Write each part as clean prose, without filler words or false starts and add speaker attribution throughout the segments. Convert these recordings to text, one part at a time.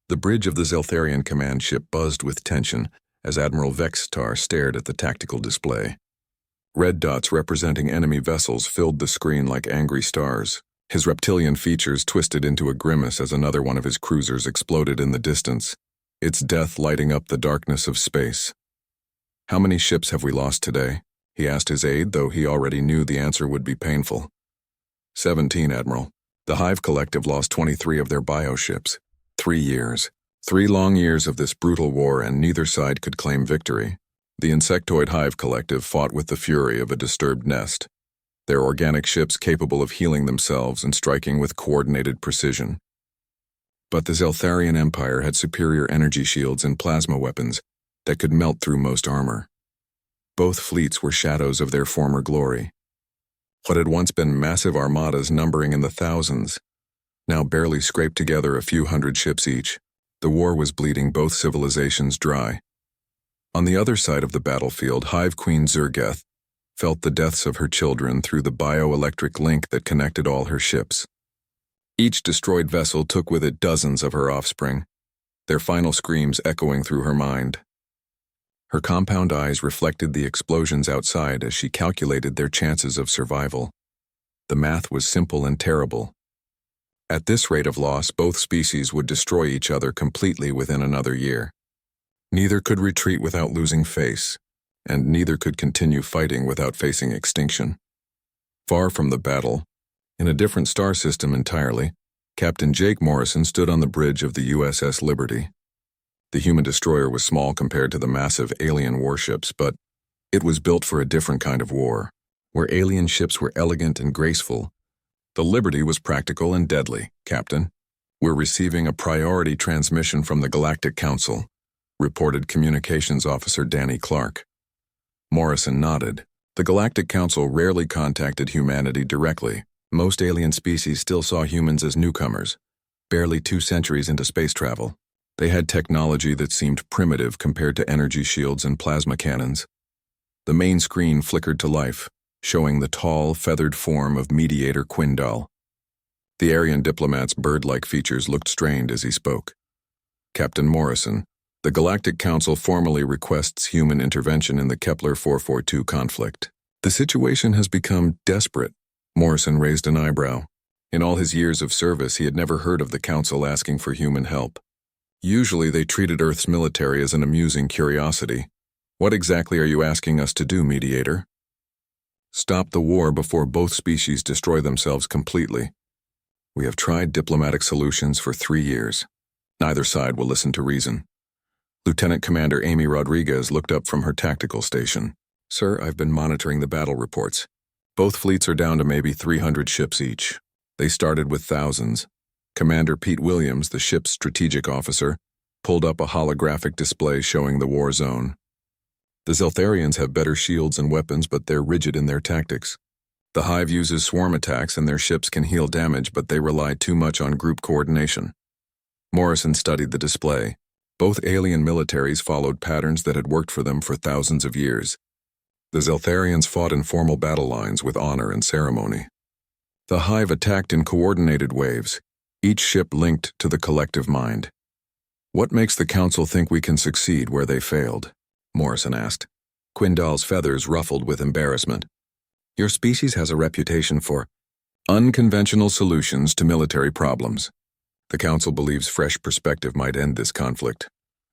Speaker 1: The bridge of the Zeltharian command ship buzzed with tension as Admiral Vextar stared at the tactical display. Red dots representing enemy vessels filled the screen like angry stars. His reptilian features twisted into a grimace as another one of his cruisers exploded in the distance, its death lighting up the darkness of space. "How many ships have we lost today?" he asked his aide, though he already knew the answer would be painful. 17, Admiral. The Hive Collective lost 23 of their bioships. 3 years. 3 long years of this brutal war, and neither side could claim victory. The insectoid Hive Collective fought with the fury of a disturbed nest, their organic ships capable of healing themselves and striking with coordinated precision. But the Zeltharian Empire had superior energy shields and plasma weapons that could melt through most armor. Both fleets were shadows of their former glory. What had once been massive armadas numbering in the thousands now barely scraped together a few hundred ships each. The war was bleeding both civilizations dry. On the other side of the battlefield, Hive Queen Zergeth felt the deaths of her children through the bioelectric link that connected all her ships. Each destroyed vessel took with it dozens of her offspring, their final screams echoing through her mind. Her compound eyes reflected the explosions outside as she calculated their chances of survival. The math was simple and terrible. At this rate of loss, both species would destroy each other completely within another year. Neither could retreat without losing face, and neither could continue fighting without facing extinction. Far from the battle, in a different star system entirely, Captain Jake Morrison stood on the bridge of the USS Liberty. The human destroyer was small compared to the massive alien warships, but it was built for a different kind of war, where alien ships were elegant and graceful. The Liberty was practical and deadly, Captain. "We're receiving a priority transmission from the Galactic Council," reported Communications Officer Danny Clark. Morrison nodded. The Galactic Council rarely contacted humanity directly. Most alien species still saw humans as newcomers, barely 2 centuries into space travel. They had technology that seemed primitive compared to energy shields and plasma cannons. The main screen flickered to life, showing the tall, feathered form of Mediator Quindal. The Aryan diplomat's bird-like features looked strained as he spoke. "Captain Morrison, the Galactic Council formally requests human intervention in the Kepler 442 conflict. The situation has become desperate." Morrison raised an eyebrow. In all his years of service, he had never heard of the Council asking for human help. Usually they treated Earth's military as an amusing curiosity. "What exactly are you asking us to do, Mediator?" "Stop the war before both species destroy themselves completely. We have tried diplomatic solutions for 3 years. Neither side will listen to reason." Lieutenant Commander Amy Rodriguez looked up from her tactical station. "Sir, I've been monitoring the battle reports. Both fleets are down to maybe 300 ships each. They started with thousands." Commander Pete Williams, the ship's strategic officer, pulled up a holographic display showing the war zone. "The Zeltharians have better shields and weapons, but they're rigid in their tactics. The Hive uses swarm attacks and their ships can heal damage, but they rely too much on group coordination." Morrison studied the display. Both alien militaries followed patterns that had worked for them for thousands of years. The Zeltharians fought in formal battle lines with honor and ceremony. The Hive attacked in coordinated waves, each ship linked to the collective mind. "What makes the Council think we can succeed where they failed?" Morrison asked. Quindal's feathers ruffled with embarrassment. "Your species has a reputation for unconventional solutions to military problems. The Council believes fresh perspective might end this conflict."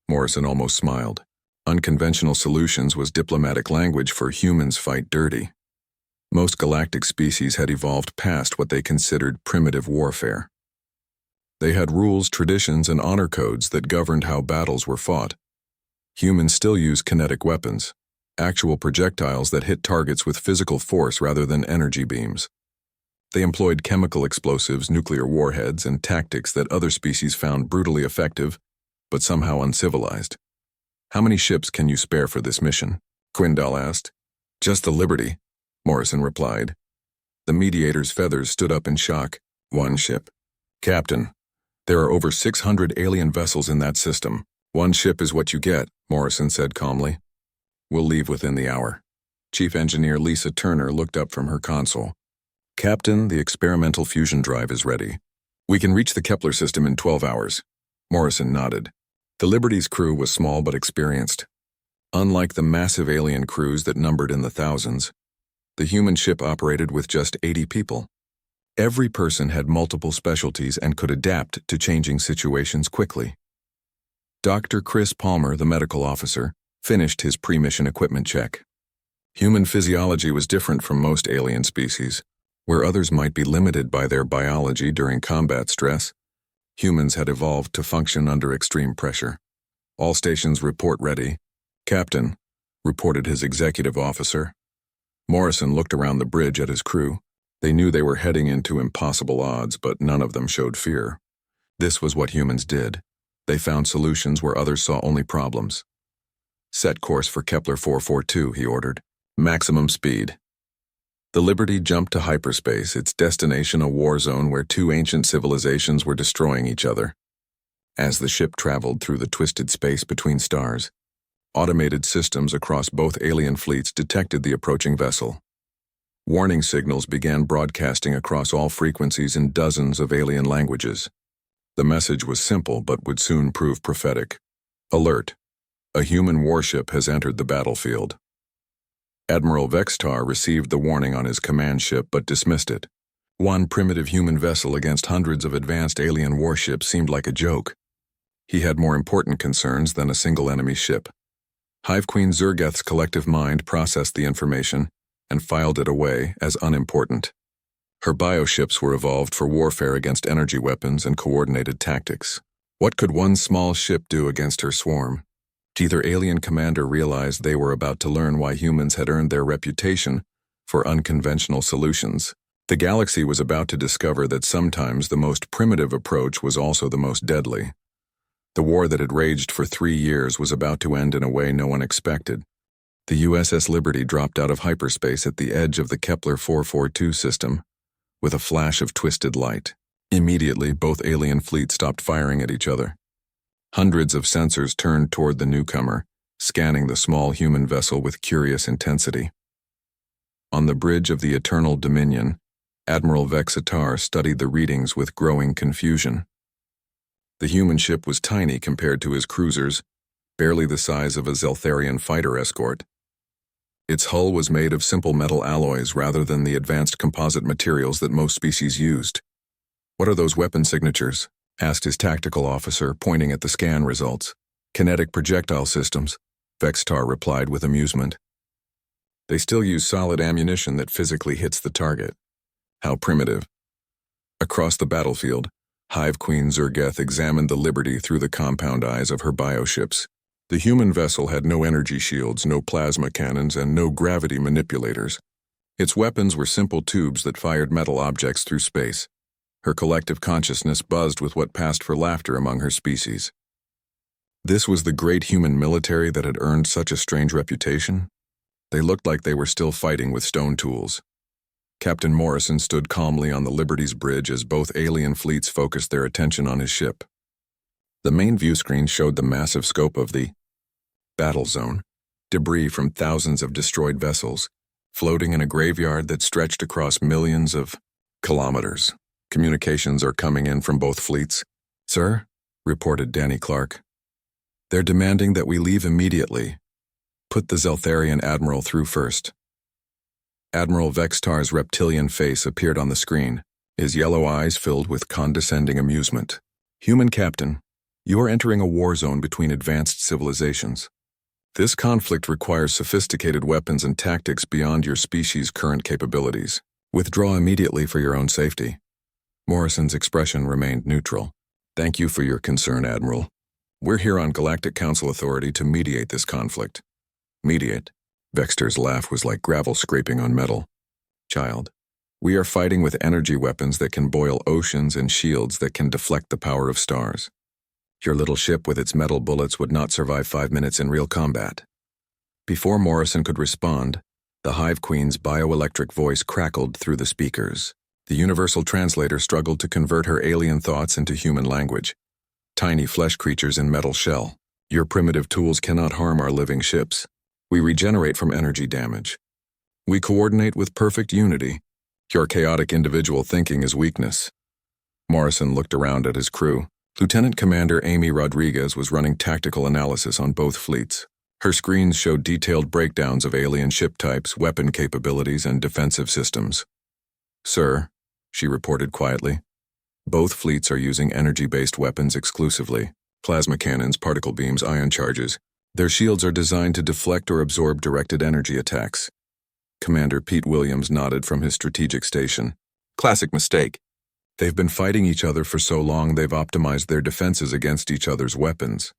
Speaker 1: Morrison almost smiled. Unconventional solutions was diplomatic language for humans fight dirty. Most galactic species had evolved past what they considered primitive warfare. They had rules, traditions, and honor codes that governed how battles were fought. Humans still use kinetic weapons, actual projectiles that hit targets with physical force rather than energy beams. They employed chemical explosives, nuclear warheads, and tactics that other species found brutally effective, but somehow uncivilized. "How many ships can you spare for this mission?" Quindal asked. "Just the Liberty," Morrison replied. The Mediator's feathers stood up in shock. "1 ship. Captain, there are over 600 alien vessels in that system. 1 ship is what you get," Morrison said calmly. "We'll leave within the hour." Chief Engineer Lisa Turner looked up from her console. "Captain, the experimental fusion drive is ready. We can reach the Kepler system in 12 hours. Morrison nodded. The Liberty's crew was small but experienced. Unlike the massive alien crews that numbered in the thousands, the human ship operated with just 80 people. Every person had multiple specialties and could adapt to changing situations quickly. Dr. Chris Palmer, the medical officer, finished his pre-mission equipment check. Human physiology was different from most alien species. Where others might be limited by their biology during combat stress, humans had evolved to function under extreme pressure. All stations report ready. Captain, reported his executive officer. Morrison looked around the bridge at his crew. They knew they were heading into impossible odds, but none of them showed fear. This was what humans did. They found solutions where others saw only problems. Set course for Kepler 442, he ordered. Maximum speed. The Liberty jumped to hyperspace, its destination a war zone where two ancient civilizations were destroying each other. As the ship traveled through the twisted space between stars, automated systems across both alien fleets detected the approaching vessel. Warning signals began broadcasting across all frequencies in dozens of alien languages. The message was simple but would soon prove prophetic. Alert! A human warship has entered the battlefield. Admiral Vextar received the warning on his command ship but dismissed it. One primitive human vessel against hundreds of advanced alien warships seemed like a joke. He had more important concerns than a single enemy ship. Hive Queen Zergeth's collective mind processed the information and filed it away as unimportant. Her bioships were evolved for warfare against energy weapons and coordinated tactics. What could one small ship do against her swarm? Neither alien commander realized they were about to learn why humans had earned their reputation for unconventional solutions. The galaxy was about to discover that sometimes the most primitive approach was also the most deadly. The war that had raged for 3 years was about to end in a way no one expected. The USS Liberty dropped out of hyperspace at the edge of the Kepler 442 system, with a flash of twisted light. Immediately, both alien fleets stopped firing at each other. Hundreds of sensors turned toward the newcomer, scanning the small human vessel with curious intensity. On the bridge of the Eternal Dominion, Admiral Vexatar studied the readings with growing confusion. The human ship was tiny compared to his cruisers, barely the size of a Zeltharian fighter escort. Its hull was made of simple metal alloys rather than the advanced composite materials that most species used. "What are those weapon signatures?" asked his tactical officer, pointing at the scan results. "Kinetic projectile systems," Vextar replied with amusement. "They still use solid ammunition that physically hits the target." "How primitive." Across the battlefield, Hive Queen Zergeth examined the Liberty through the compound eyes of her bioships. The human vessel had no energy shields, no plasma cannons, and no gravity manipulators. Its weapons were simple tubes that fired metal objects through space. Her collective consciousness buzzed with what passed for laughter among her species. This was the great human military that had earned such a strange reputation? They looked like they were still fighting with stone tools. Captain Morrison stood calmly on the Liberty's bridge as both alien fleets focused their attention on his ship. The main view screen showed the massive scope of the battle zone, debris from thousands of destroyed vessels, floating in a graveyard that stretched across millions of kilometers. "Communications are coming in from both fleets." "Sir," reported Danny Clark. "They're demanding that we leave immediately. Put the Zeltharian Admiral through first." Admiral Vextar's reptilian face appeared on the screen, his yellow eyes filled with condescending amusement. "Human Captain, you are entering a war zone between advanced civilizations. This conflict requires sophisticated weapons and tactics beyond your species' current capabilities. Withdraw immediately for your own safety." Morrison's expression remained neutral. "Thank you for your concern, Admiral. We're here on Galactic Council authority to mediate this conflict." "Mediate?" Vextar's laugh was like gravel scraping on metal. "Child, we are fighting with energy weapons that can boil oceans and shields that can deflect the power of stars. Your little ship with its metal bullets would not survive 5 minutes in real combat." Before Morrison could respond, the Hive Queen's bioelectric voice crackled through the speakers. The universal translator struggled to convert her alien thoughts into human language. "Tiny flesh creatures in metal shell. Your primitive tools cannot harm our living ships. We regenerate from energy damage. We coordinate with perfect unity. Your chaotic individual thinking is weakness." Morrison looked around at his crew. Lieutenant Commander Amy Rodriguez was running tactical analysis on both fleets. Her screens showed detailed breakdowns of alien ship types, weapon capabilities, and defensive systems. "Sir," she reported quietly, "both fleets are using energy-based weapons exclusively. Plasma cannons, particle beams, ion charges. Their shields are designed to deflect or absorb directed energy attacks." Commander Pete Williams nodded from his strategic station. "Classic mistake. They've been fighting each other for so long they've optimized their defenses against each other's weapons."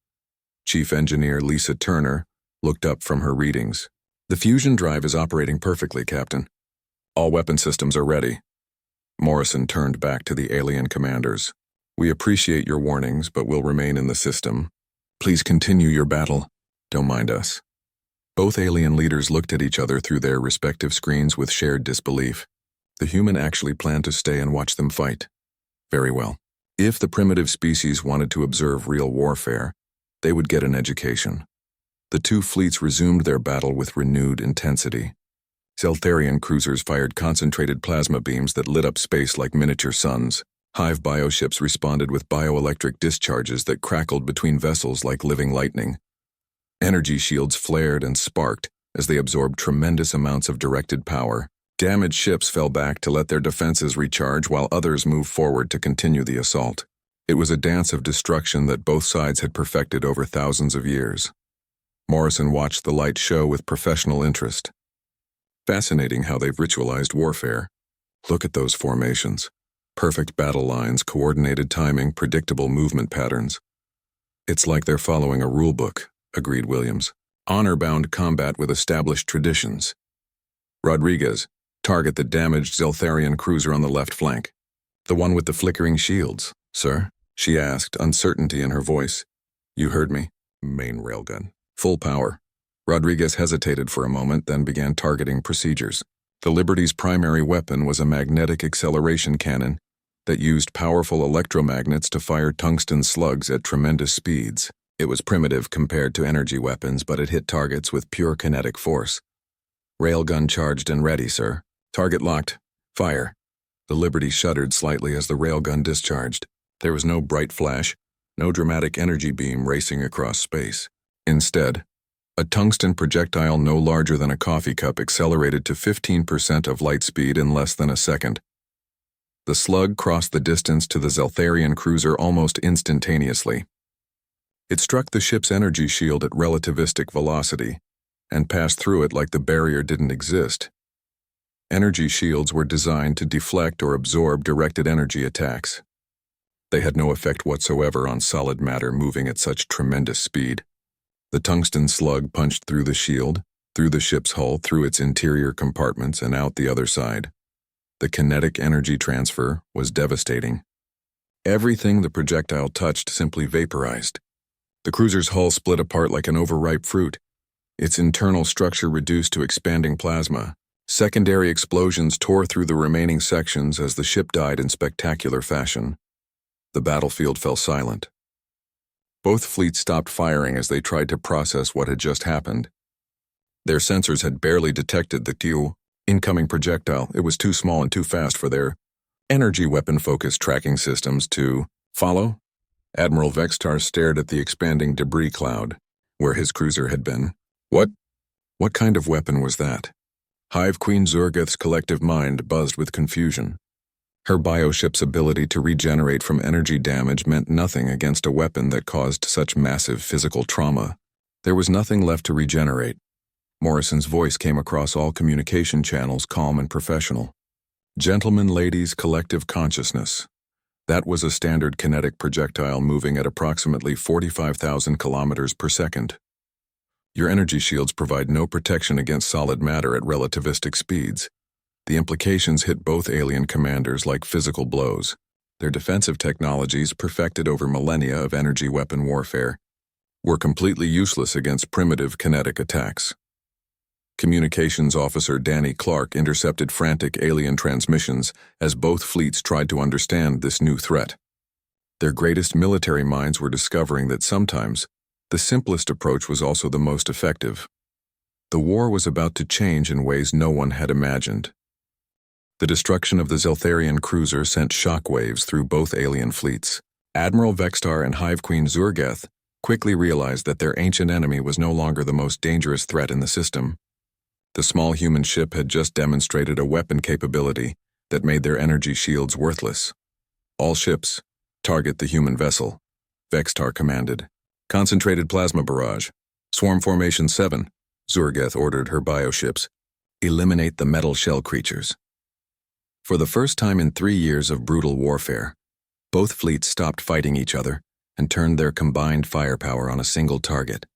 Speaker 1: Chief Engineer Lisa Turner looked up from her readings. "The fusion drive is operating perfectly, Captain. All weapon systems are ready." Morrison turned back to the alien commanders. "We appreciate your warnings, but will remain in the system. Please continue your battle. Don't mind us." Both alien leaders looked at each other through their respective screens with shared disbelief. The human actually planned to stay and watch them fight. Very well. If the primitive species wanted to observe real warfare, they would get an education. The two fleets resumed their battle with renewed intensity. Zeltharian cruisers fired concentrated plasma beams that lit up space like miniature suns. Hive bioships responded with bioelectric discharges that crackled between vessels like living lightning. Energy shields flared and sparked as they absorbed tremendous amounts of directed power. Damaged ships fell back to let their defenses recharge while others moved forward to continue the assault. It was a dance of destruction that both sides had perfected over thousands of years. Morrison watched the light show with professional interest. "Fascinating how they've ritualized warfare. Look at those formations. Perfect battle lines, coordinated timing, predictable movement patterns. It's like they're following a rulebook," agreed Williams. "Honor-bound combat with established traditions." "Rodriguez, target the damaged Zeltharian cruiser on the left flank." "The one with the flickering shields, sir?" she asked, uncertainty in her voice. "You heard me. Main railgun. Full power." Rodriguez hesitated for a moment, then began targeting procedures. The Liberty's primary weapon was a magnetic acceleration cannon that used powerful electromagnets to fire tungsten slugs at tremendous speeds. It was primitive compared to energy weapons, but it hit targets with pure kinetic force. "Railgun charged and ready, sir." "Target locked. Fire." The Liberty shuddered slightly as the railgun discharged. There was no bright flash, no dramatic energy beam racing across space. Instead, a tungsten projectile no larger than a coffee cup accelerated to 15% of light speed in less than a second. The slug crossed the distance to the Zeltharian cruiser almost instantaneously. It struck the ship's energy shield at relativistic velocity and passed through it like the barrier didn't exist. Energy shields were designed to deflect or absorb directed energy attacks. They had no effect whatsoever on solid matter moving at such tremendous speed. The tungsten slug punched through the shield, through the ship's hull, through its interior compartments, and out the other side. The kinetic energy transfer was devastating. Everything the projectile touched simply vaporized. The cruiser's hull split apart like an overripe fruit, its internal structure reduced to expanding plasma. Secondary explosions tore through the remaining sections as the ship died in spectacular fashion. The battlefield fell silent. Both fleets stopped firing as they tried to process what had just happened. Their sensors had barely detected the incoming projectile. It was too small and too fast for their energy weapon-focused tracking systems to follow. Admiral Vextar stared at the expanding debris cloud, where his cruiser had been. What kind of weapon was that? Hive Queen Zurgith's collective mind buzzed with confusion. Her bioship's ability to regenerate from energy damage meant nothing against a weapon that caused such massive physical trauma. There was nothing left to regenerate. Morrison's voice came across all communication channels, calm and professional. "Gentlemen, ladies, collective consciousness. That was a standard kinetic projectile moving at approximately 45,000 kilometers per second. Your energy shields provide no protection against solid matter at relativistic speeds. The implications hit both alien commanders like physical blows. Their defensive technologies, perfected over millennia of energy weapon warfare, were completely useless against primitive kinetic attacks." Communications Officer Danny Clark intercepted frantic alien transmissions as both fleets tried to understand this new threat. Their greatest military minds were discovering that sometimes the simplest approach was also the most effective. The war was about to change in ways no one had imagined. The destruction of the Zeltharian cruiser sent shockwaves through both alien fleets. Admiral Vextar and Hive Queen Zurgeth quickly realized that their ancient enemy was no longer the most dangerous threat in the system. The small human ship had just demonstrated a weapon capability that made their energy shields worthless. All ships, target the human vessel, Vextar commanded. Concentrated plasma barrage. Swarm Formation 7, Zurgeth ordered her bioships. Eliminate the metal shell creatures. For the first time in 3 years of brutal warfare, both fleets stopped fighting each other and turned their combined firepower on a single target.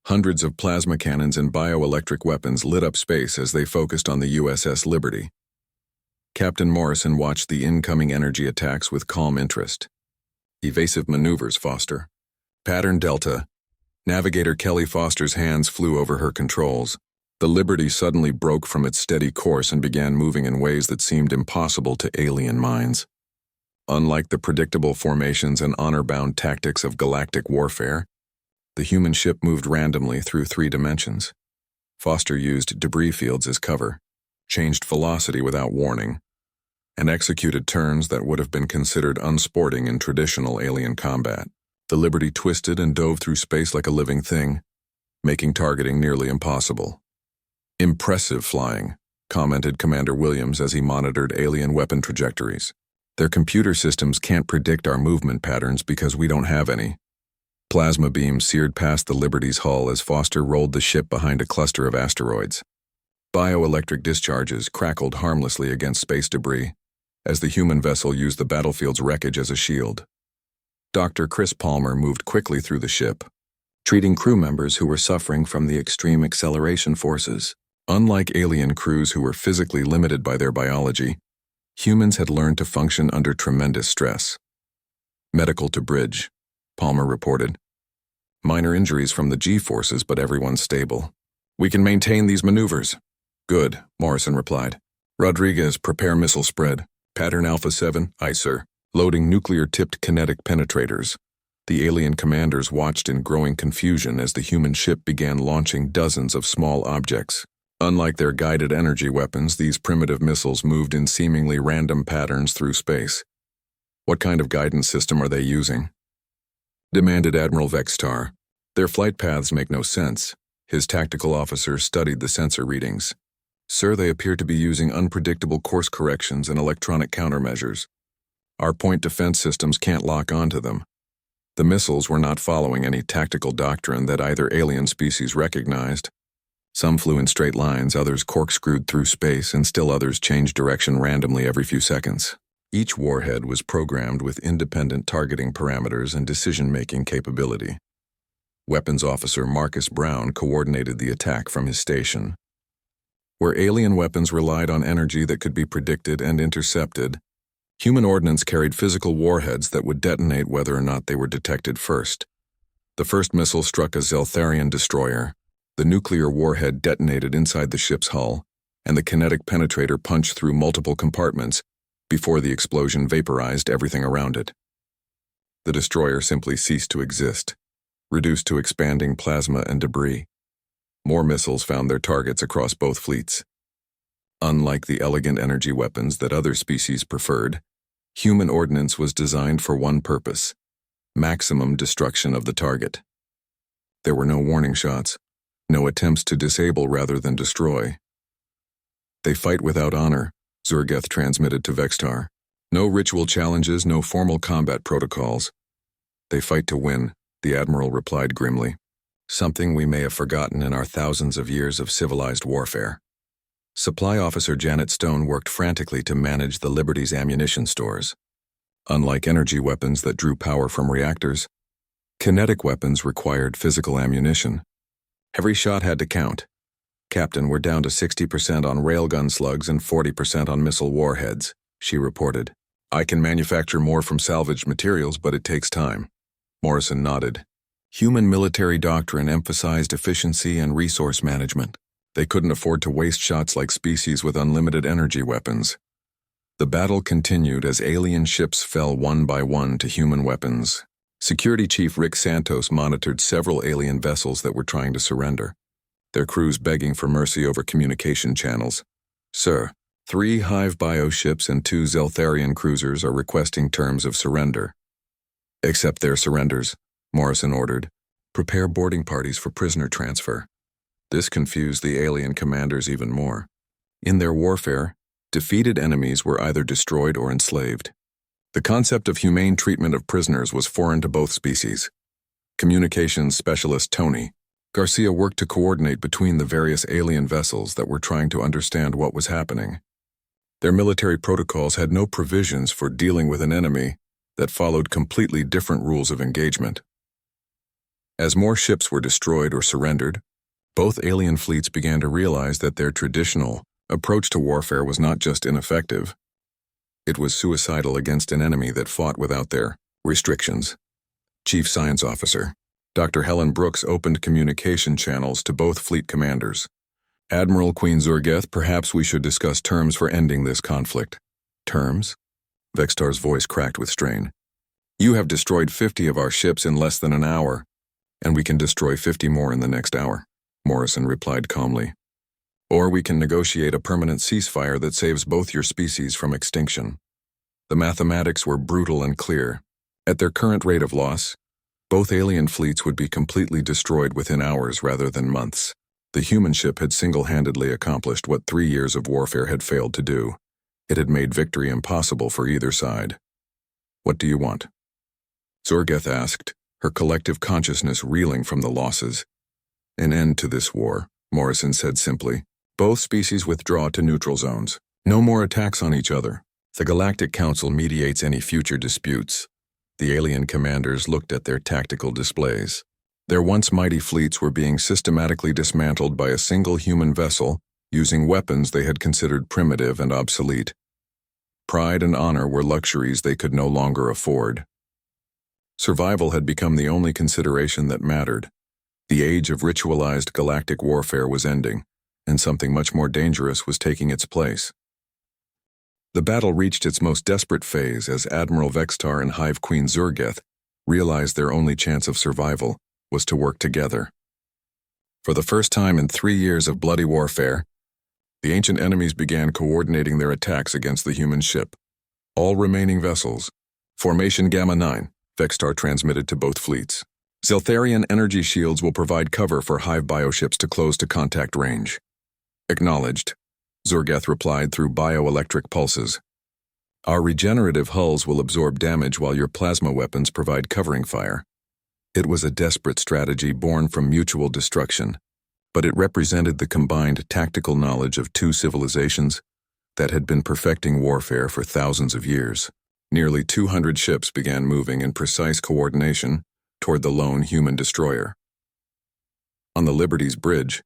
Speaker 1: Hundreds of plasma cannons and bioelectric weapons lit up space as they focused on the USS Liberty. Captain Morrison watched the incoming energy attacks with calm interest. Evasive maneuvers, Foster. Pattern Delta. Navigator Kelly Foster's hands flew over her controls. The Liberty suddenly broke from its steady course and began moving in ways that seemed impossible to alien minds. Unlike the predictable formations and honor-bound tactics of galactic warfare, the human ship moved randomly through 3 dimensions. Foster used debris fields as cover, changed velocity without warning, and executed turns that would have been considered unsporting in traditional alien combat. The Liberty twisted and dove through space like a living thing, making targeting nearly impossible. "Impressive flying," commented Commander Williams as he monitored alien weapon trajectories. "Their computer systems can't predict our movement patterns because we don't have any." Plasma beams seared past the Liberty's hull as Foster rolled the ship behind a cluster of asteroids. Bioelectric discharges crackled harmlessly against space debris as the human vessel used the battlefield's wreckage as a shield. Dr. Chris Palmer moved quickly through the ship, treating crew members who were suffering from the extreme acceleration forces. Unlike alien crews who were physically limited by their biology, humans had learned to function under tremendous stress. "Medical to bridge," Palmer reported. "Minor injuries from the G-forces, but everyone's stable. We can maintain these maneuvers." "Good," Morrison replied. "Rodriguez, prepare missile spread. Pattern Alpha 7, aye sir. Loading nuclear-tipped kinetic penetrators." The alien commanders watched in growing confusion as the human ship began launching dozens of small objects. Unlike their guided energy weapons, these primitive missiles moved in seemingly random patterns through space. "What kind of guidance system are they using?" demanded Admiral Vextar. "Their flight paths make no sense." His tactical officer studied the sensor readings. "Sir, they appear to be using unpredictable course corrections and electronic countermeasures. Our point defense systems can't lock onto them." The missiles were not following any tactical doctrine that either alien species recognized. Some flew in straight lines, others corkscrewed through space, and still others changed direction randomly every few seconds. Each warhead was programmed with independent targeting parameters and decision-making capability. Weapons Officer Marcus Brown coordinated the attack from his station. Where alien weapons relied on energy that could be predicted and intercepted, human ordnance carried physical warheads that would detonate whether or not they were detected first. The first missile struck a Zeltharian destroyer. The nuclear warhead detonated inside the ship's hull, and the kinetic penetrator punched through multiple compartments before the explosion vaporized everything around it. The destroyer simply ceased to exist, reduced to expanding plasma and debris. More missiles found their targets across both fleets. Unlike the elegant energy weapons that other species preferred, human ordnance was designed for one purpose: maximum destruction of the target. There were no warning shots, no attempts to disable rather than destroy. "They fight without honor," Zurgeth transmitted to Vextar. "No ritual challenges, no formal combat protocols. They fight to win," the Admiral replied grimly. "Something we may have forgotten in our thousands of years of civilized warfare." Supply Officer Janet Stone worked frantically to manage the Liberty's ammunition stores. Unlike energy weapons that drew power from reactors, kinetic weapons required physical ammunition. Every shot had to count. "Captain, we're down to 60% on railgun slugs and 40% on missile warheads," she reported. "I can manufacture more from salvaged materials, but it takes time." Morrison nodded. Human military doctrine emphasized efficiency and resource management. They couldn't afford to waste shots like species with unlimited energy weapons. The battle continued as alien ships fell one by one to human weapons. Security Chief Rick Santos monitored several alien vessels that were trying to surrender, their crews begging for mercy over communication channels. "Sir, 3 Hive bioships and 2 Zeltharian cruisers are requesting terms of surrender." Accept their surrenders, Morrison ordered. Prepare boarding parties for prisoner transfer. This confused the alien commanders even more. In their warfare, defeated enemies were either destroyed or enslaved. The concept of humane treatment of prisoners was foreign to both species. Communications specialist Tony Garcia worked to coordinate between the various alien vessels that were trying to understand what was happening. Their military protocols had no provisions for dealing with an enemy that followed completely different rules of engagement. As more ships were destroyed or surrendered, both alien fleets began to realize that their traditional approach to warfare was not just ineffective, it was suicidal against an enemy that fought without their restrictions. Chief Science Officer Dr. Helen Brooks opened communication channels to both fleet commanders. Admiral Queen Zurgeth, perhaps we should discuss terms for ending this conflict. Terms? Vextar's voice cracked with strain. You have destroyed 50 of our ships in less than an hour, and we can destroy 50 more in the next hour, Morrison replied calmly. Or we can negotiate a permanent ceasefire that saves both your species from extinction. The mathematics were brutal and clear. At their current rate of loss, both alien fleets would be completely destroyed within hours rather than months. The human ship had single-handedly accomplished what 3 years of warfare had failed to do. It had made victory impossible for either side. What do you want? Zurgeth asked, her collective consciousness reeling from the losses. An end to this war, Morrison said simply. Both species withdraw to neutral zones. No more attacks on each other. The Galactic Council mediates any future disputes. The alien commanders looked at their tactical displays. Their once mighty fleets were being systematically dismantled by a single human vessel using weapons they had considered primitive and obsolete. Pride and honor were luxuries they could no longer afford. Survival had become the only consideration that mattered. The age of ritualized galactic warfare was ending, and something much more dangerous was taking its place. The battle reached its most desperate phase as Admiral Vextar and Hive Queen Zurgeth realized their only chance of survival was to work together. For the first time in 3 years of bloody warfare, the ancient enemies began coordinating their attacks against the human ship. All remaining vessels. Formation Gamma 9, Vextar transmitted to both fleets. Zeltharian energy shields will provide cover for Hive bioships to close to contact range. Acknowledged, Zurgeth replied through bioelectric pulses. Our regenerative hulls will absorb damage while your plasma weapons provide covering fire. It was a desperate strategy born from mutual destruction, but it represented the combined tactical knowledge of two civilizations that had been perfecting warfare for thousands of years. Nearly 200 ships began moving in precise coordination toward the lone human destroyer. On the Liberty's bridge,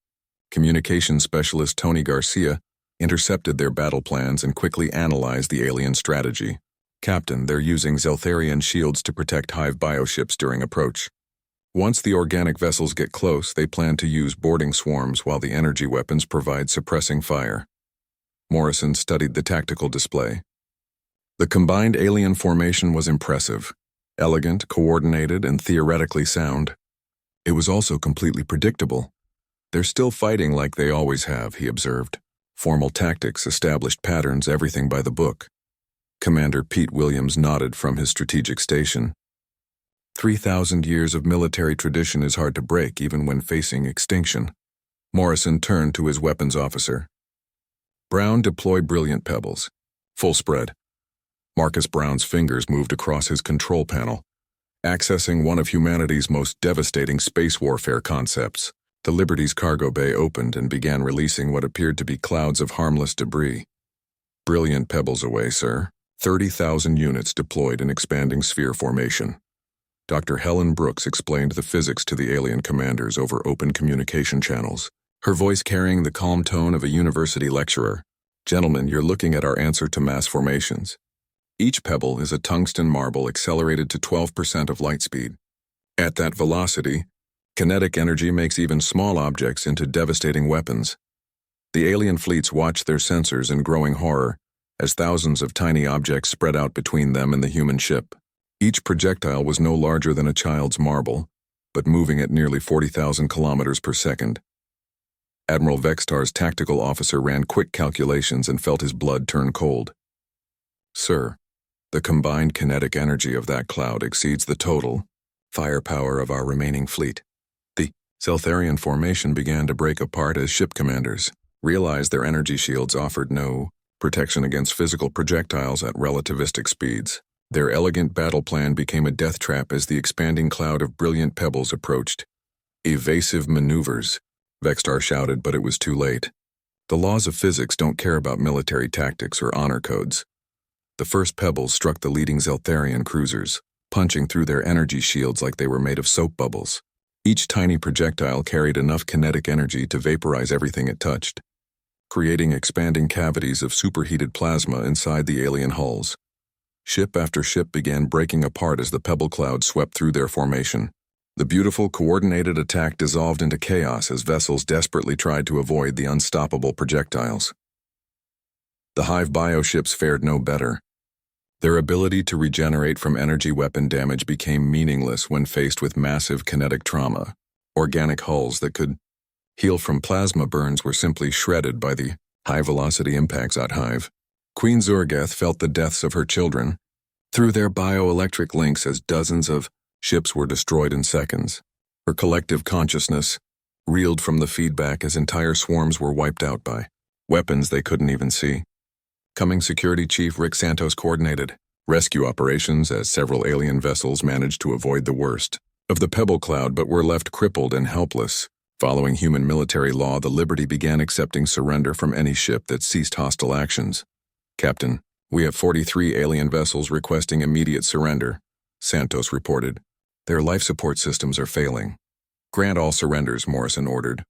Speaker 1: communications specialist Tony Garcia intercepted their battle plans and quickly analyzed the alien strategy. Captain, they're using Zeltharian shields to protect Hive bioships during approach. Once the organic vessels get close, they plan to use boarding swarms while the energy weapons provide suppressing fire. Morrison studied the tactical display. The combined alien formation was impressive, elegant, coordinated, and theoretically sound. It was also completely predictable. They're still fighting like they always have, he observed. Formal tactics, established patterns, everything by the book. Commander Pete Williams nodded from his strategic station. 3,000 years of military tradition is hard to break even when facing extinction. Morrison turned to his weapons officer. Brown, deploy brilliant pebbles. Full spread. Marcus Brown's fingers moved across his control panel, accessing one of humanity's most devastating space warfare concepts. The Liberty's cargo bay opened and began releasing what appeared to be clouds of harmless debris. Brilliant pebbles away, sir. 30,000 units deployed in expanding sphere formation. Dr. Helen Brooks explained the physics to the alien commanders over open communication channels, her voice carrying the calm tone of a university lecturer. Gentlemen, you're looking at our answer to mass formations. Each pebble is a tungsten marble accelerated to 12% of light speed. At that velocity, kinetic energy makes even small objects into devastating weapons. The alien fleets watched their sensors in growing horror as thousands of tiny objects spread out between them and the human ship. Each projectile was no larger than a child's marble, but moving at nearly 40,000 kilometers per second. Admiral Vextar's tactical officer ran quick calculations and felt his blood turn cold. Sir, The combined kinetic energy of that cloud exceeds the total firepower of our remaining fleet. The Zeltharian formation began to break apart as ship commanders realized their energy shields offered no protection against physical projectiles at relativistic speeds. Their elegant battle plan became a death trap as the expanding cloud of brilliant pebbles approached. Evasive maneuvers, Vextar shouted, but it was too late. The laws of physics don't care about military tactics or honor codes. The first pebbles struck the leading Zeltharian cruisers, punching through their energy shields like they were made of soap bubbles. Each tiny projectile carried enough kinetic energy to vaporize everything it touched, creating expanding cavities of superheated plasma inside the alien hulls. Ship after ship began breaking apart as the pebble cloud swept through their formation. The beautiful, coordinated attack dissolved into chaos as vessels desperately tried to avoid the unstoppable projectiles. The Hive bioships fared no better. Their ability to regenerate from energy weapon damage became meaningless when faced with massive kinetic trauma. Organic hulls that could heal from plasma burns were simply shredded by the high-velocity impacts at Hive. Queen Zurgath felt the deaths of her children through their bioelectric links as dozens of ships were destroyed in seconds. Her collective consciousness reeled from the feedback as entire swarms were wiped out by weapons they couldn't even see. Coming Security Chief Rick Santos coordinated rescue operations as several alien vessels managed to avoid the worst of the pebble cloud but were left crippled and helpless. Following human military law, the Liberty began accepting surrender from any ship that ceased hostile actions. Captain, we have 43 alien vessels requesting immediate surrender, Santos reported. Their life support systems are failing. Grant all surrenders, Morrison ordered.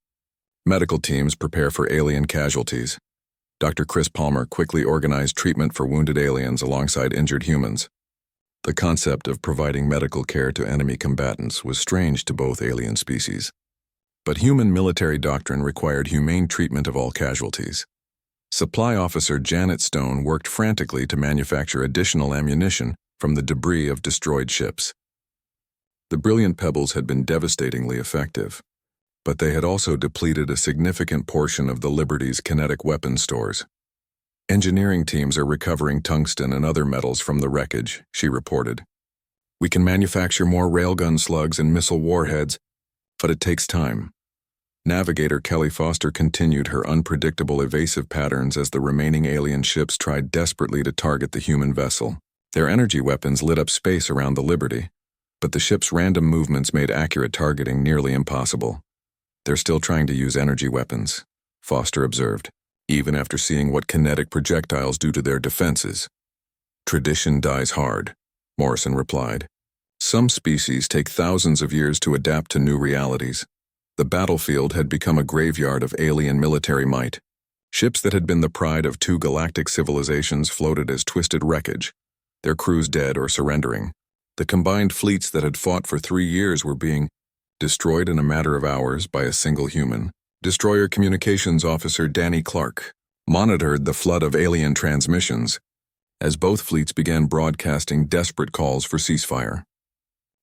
Speaker 1: Medical teams prepare for alien casualties. Dr. Chris Palmer quickly organized treatment for wounded aliens alongside injured humans. The concept of providing medical care to enemy combatants was strange to both alien species. But human military doctrine required humane treatment of all casualties. Supply Officer Janet Stone worked frantically to manufacture additional ammunition from the debris of destroyed ships. The brilliant pebbles had been devastatingly effective, but they had also depleted a significant portion of the Liberty's kinetic weapon stores. Engineering teams are recovering tungsten and other metals from the wreckage, she reported. We can manufacture more railgun slugs and missile warheads, but it takes time. Navigator Kelly Foster continued her unpredictable evasive patterns as the remaining alien ships tried desperately to target the human vessel. Their energy weapons lit up space around the Liberty, but the ship's random movements made accurate targeting nearly impossible. They're still trying to use energy weapons, Foster observed, even after seeing what kinetic projectiles do to their defenses. Tradition dies hard, Morrison replied. Some species take thousands of years to adapt to new realities. The battlefield had become a graveyard of alien military might. Ships that had been the pride of two galactic civilizations floated as twisted wreckage, their crews dead or surrendering. The combined fleets that had fought for 3 years were being destroyed in a matter of hours by a single human. Destroyer Communications Officer Danny Clark monitored the flood of alien transmissions as both fleets began broadcasting desperate calls for ceasefire.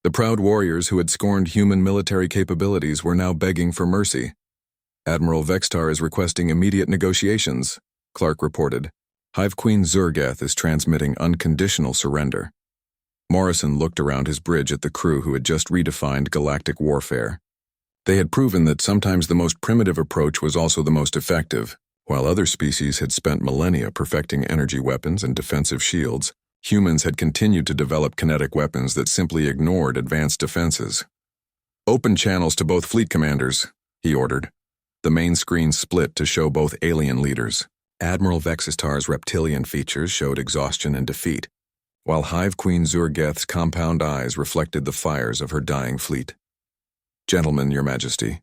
Speaker 1: The proud warriors who had scorned human military capabilities were now begging for mercy. Admiral Vextar is requesting immediate negotiations, Clark reported. Hive Queen Zurgath is transmitting unconditional surrender. Morrison looked around his bridge at the crew who had just redefined galactic warfare. They had proven that sometimes the most primitive approach was also the most effective. While other species had spent millennia perfecting energy weapons and defensive shields, humans had continued to develop kinetic weapons that simply ignored advanced defenses. Open channels to both fleet commanders, he ordered. The main screen split to show both alien leaders. Admiral Vexistar's reptilian features showed exhaustion and defeat, while Hive Queen Zurgath's compound eyes reflected the fires of her dying fleet. Gentlemen, Your Majesty,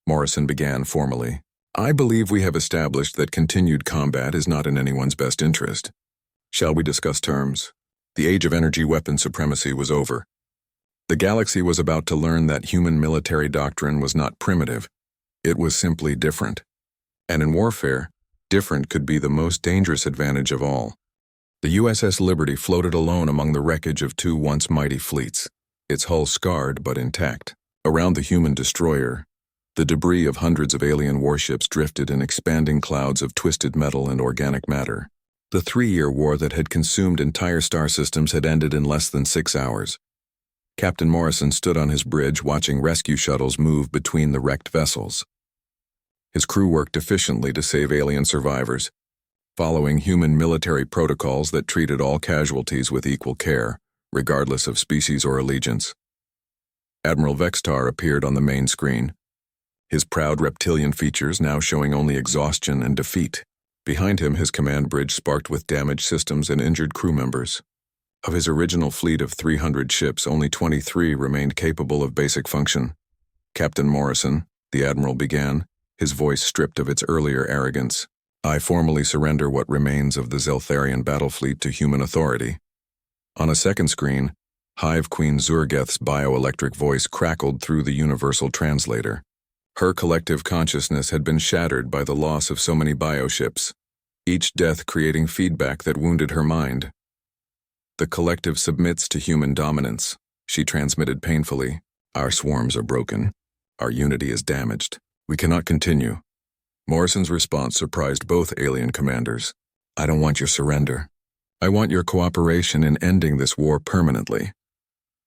Speaker 1: Morrison began formally, I believe we have established that continued combat is not in anyone's best interest. Shall we discuss terms? The age of energy weapon supremacy was over. The galaxy was about to learn that human military doctrine was not primitive. It was simply different. And in warfare, different could be the most dangerous advantage of all. The USS Liberty floated alone among the wreckage of two once mighty fleets, its hull scarred but intact. Around the human destroyer, the debris of hundreds of alien warships drifted in expanding clouds of twisted metal and organic matter. The 3-year war that had consumed entire star systems had ended in less than 6 hours. Captain Morrison stood on his bridge watching rescue shuttles move between the wrecked vessels. His crew worked efficiently to save alien survivors, following human military protocols that treated all casualties with equal care, regardless of species or allegiance. Admiral Vextar appeared on the main screen, his proud reptilian features now showing only exhaustion and defeat. Behind him, his command bridge sparked with damaged systems and injured crew members. Of his original fleet of 300 ships, only 23 remained capable of basic function. "Captain Morrison," the Admiral began, his voice stripped of its earlier arrogance, "I formally surrender what remains of the Zeltharian battle fleet to human authority." On a second screen, Hive Queen Zurgeth's bioelectric voice crackled through the universal translator. Her collective consciousness had been shattered by the loss of so many bioships, each death creating feedback that wounded her mind. "The collective submits to human dominance," she transmitted painfully. "Our swarms are broken. Our unity is damaged. We cannot continue." Morrison's response surprised both alien commanders. "I don't want your surrender. I want your cooperation in ending this war permanently."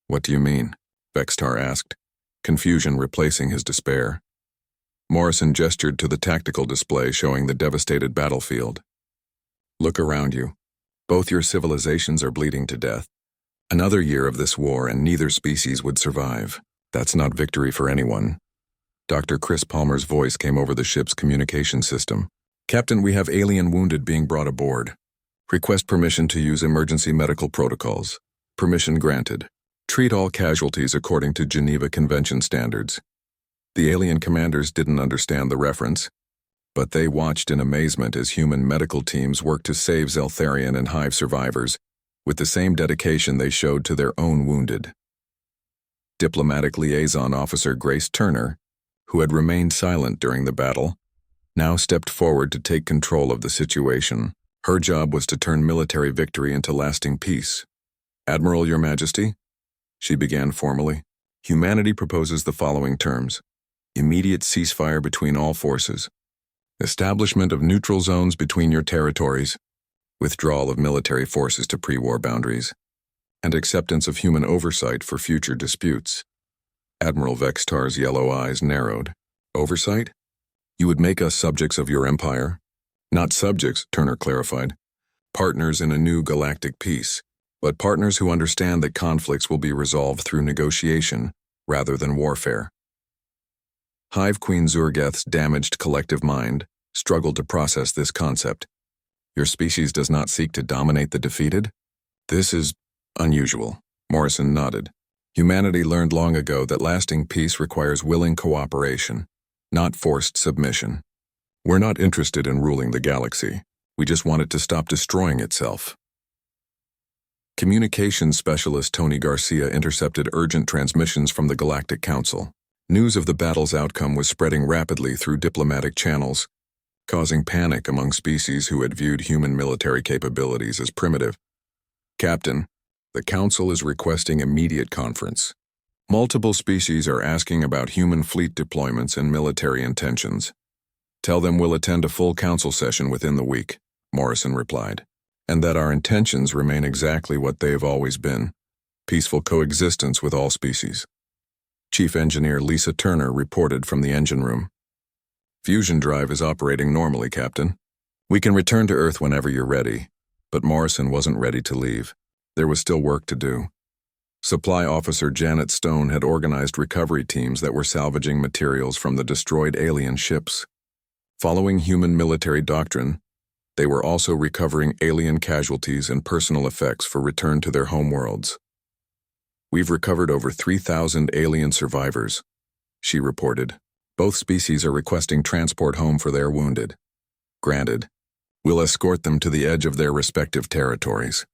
Speaker 1: "What do you mean?" Vextar asked, confusion replacing his despair. Morrison gestured to the tactical display showing the devastated battlefield. "Look around you. Both your civilizations are bleeding to death. Another year of this war and neither species would survive. That's not victory for anyone." Dr. Chris Palmer's voice came over the ship's communication system. "Captain, we have alien wounded being brought aboard. Request permission to use emergency medical protocols. Permission granted. Treat all casualties according to Geneva Convention standards." The alien commanders didn't understand the reference, but they watched in amazement as human medical teams worked to save Zeltharian and Hive survivors with the same dedication they showed to their own wounded. Diplomatic Liaison Officer Grace Turner, who had remained silent during the battle, now stepped forward to take control of the situation. Her job was to turn military victory into lasting peace. "Admiral, Your Majesty," she began formally, "humanity proposes the following terms: immediate ceasefire between all forces, establishment of neutral zones between your territories, withdrawal of military forces to pre-war boundaries, and acceptance of human oversight for future disputes." Admiral Vextar's yellow eyes narrowed. "Oversight? You would make us subjects of your empire?" "Not subjects," Turner clarified. "Partners in a new galactic peace, but partners who understand that conflicts will be resolved through negotiation rather than warfare." Hive Queen Zurgeth's damaged collective mind struggled to process this concept. "Your species does not seek to dominate the defeated?" "This is unusual." Morrison nodded. "Humanity learned long ago that lasting peace requires willing cooperation, not forced submission. We're not interested in ruling the galaxy. We just want it to stop destroying itself." Communications specialist Tony Garcia intercepted urgent transmissions from the Galactic Council. News of the battle's outcome was spreading rapidly through diplomatic channels, causing panic among species who had viewed human military capabilities as primitive. "Captain, the Council is requesting immediate conference. Multiple species are asking about human fleet deployments and military intentions. Tell them we'll attend a full Council session within the week," Morrison replied, "and that our intentions remain exactly what they've always been: peaceful coexistence with all species." Chief Engineer Lisa Turner reported from the engine room. "Fusion drive is operating normally, Captain. We can return to Earth whenever you're ready." But Morrison wasn't ready to leave. There was still work to do. Supply Officer Janet Stone had organized recovery teams that were salvaging materials from the destroyed alien ships. Following human military doctrine, they were also recovering alien casualties and personal effects for return to their homeworlds. "We've recovered over 3,000 alien survivors," she reported. "Both species are requesting transport home for their wounded." "Granted. We'll escort them to the edge of their respective territories."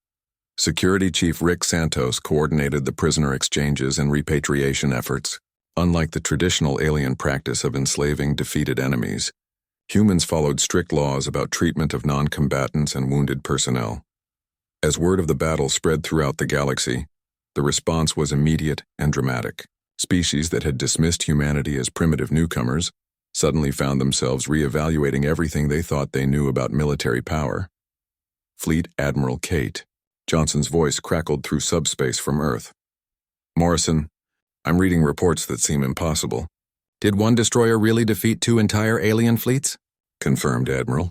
Speaker 1: Security Chief Rick Santos coordinated the prisoner exchanges and repatriation efforts. Unlike the traditional alien practice of enslaving defeated enemies, humans followed strict laws about treatment of non-combatants and wounded personnel. As word of the battle spread throughout the galaxy, the response was immediate and dramatic. Species that had dismissed humanity as primitive newcomers suddenly found themselves reevaluating everything they thought they knew about military power. Fleet Admiral Kate. Johnson's voice crackled through subspace from Earth. Morrison, I'm reading reports that seem impossible. Did one destroyer really defeat 2 entire alien fleets? Confirmed, Admiral.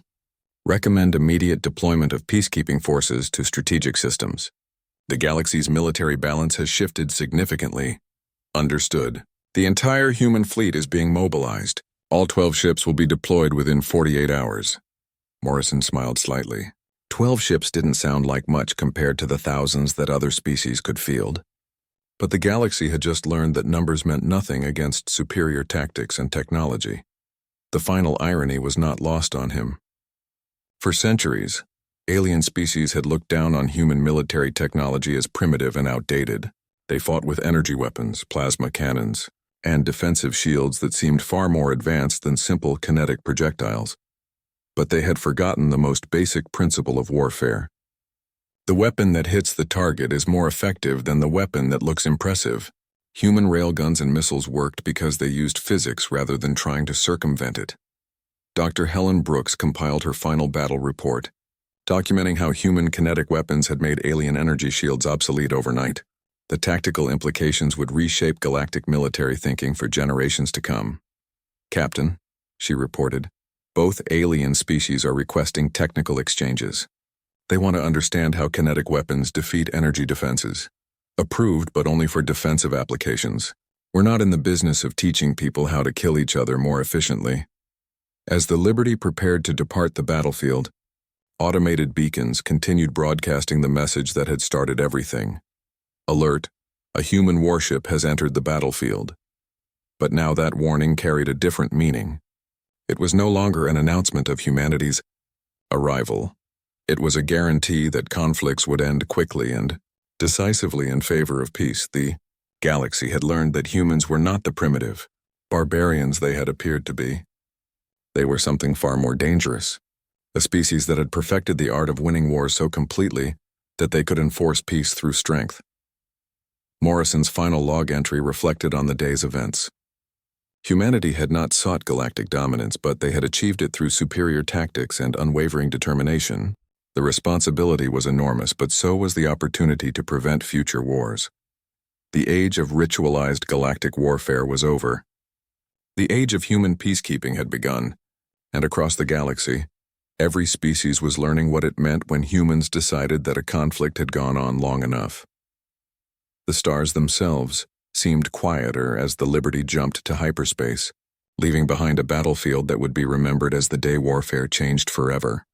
Speaker 1: Recommend immediate deployment of peacekeeping forces to strategic systems. The galaxy's military balance has shifted significantly. Understood. The entire human fleet is being mobilized. All 12 ships will be deployed within 48 hours. Morrison smiled slightly. 12 ships didn't sound like much compared to the thousands that other species could field. But the galaxy had just learned that numbers meant nothing against superior tactics and technology. The final irony was not lost on him. For centuries, alien species had looked down on human military technology as primitive and outdated. They fought with energy weapons, plasma cannons, and defensive shields that seemed far more advanced than simple kinetic projectiles. But they had forgotten the most basic principle of warfare. The weapon that hits the target is more effective than the weapon that looks impressive. Human railguns and missiles worked because they used physics rather than trying to circumvent it. Dr. Helen Brooks compiled her final battle report, documenting how human kinetic weapons had made alien energy shields obsolete overnight. The tactical implications would reshape galactic military thinking for generations to come. Captain, she reported, both alien species are requesting technical exchanges. They want to understand how kinetic weapons defeat energy defenses. Approved, but only for defensive applications. We're not in the business of teaching people how to kill each other more efficiently. As the Liberty prepared to depart the battlefield, automated beacons continued broadcasting the message that had started everything. Alert, a human warship has entered the battlefield. But now that warning carried a different meaning. It was no longer an announcement of humanity's arrival. It was a guarantee that conflicts would end quickly and decisively in favor of peace. The galaxy had learned that humans were not the primitive barbarians they had appeared to be. They were something far more dangerous, a species that had perfected the art of winning wars so completely that they could enforce peace through strength. Morrison's final log entry reflected on the day's events. Humanity had not sought galactic dominance, but they had achieved it through superior tactics and unwavering determination. The responsibility was enormous, but so was the opportunity to prevent future wars. The age of ritualized galactic warfare was over. The age of human peacekeeping had begun, and across the galaxy, every species was learning what it meant when humans decided that a conflict had gone on long enough. The stars themselves seemed quieter as the Liberty jumped to hyperspace, leaving behind a battlefield that would be remembered as the day warfare changed forever.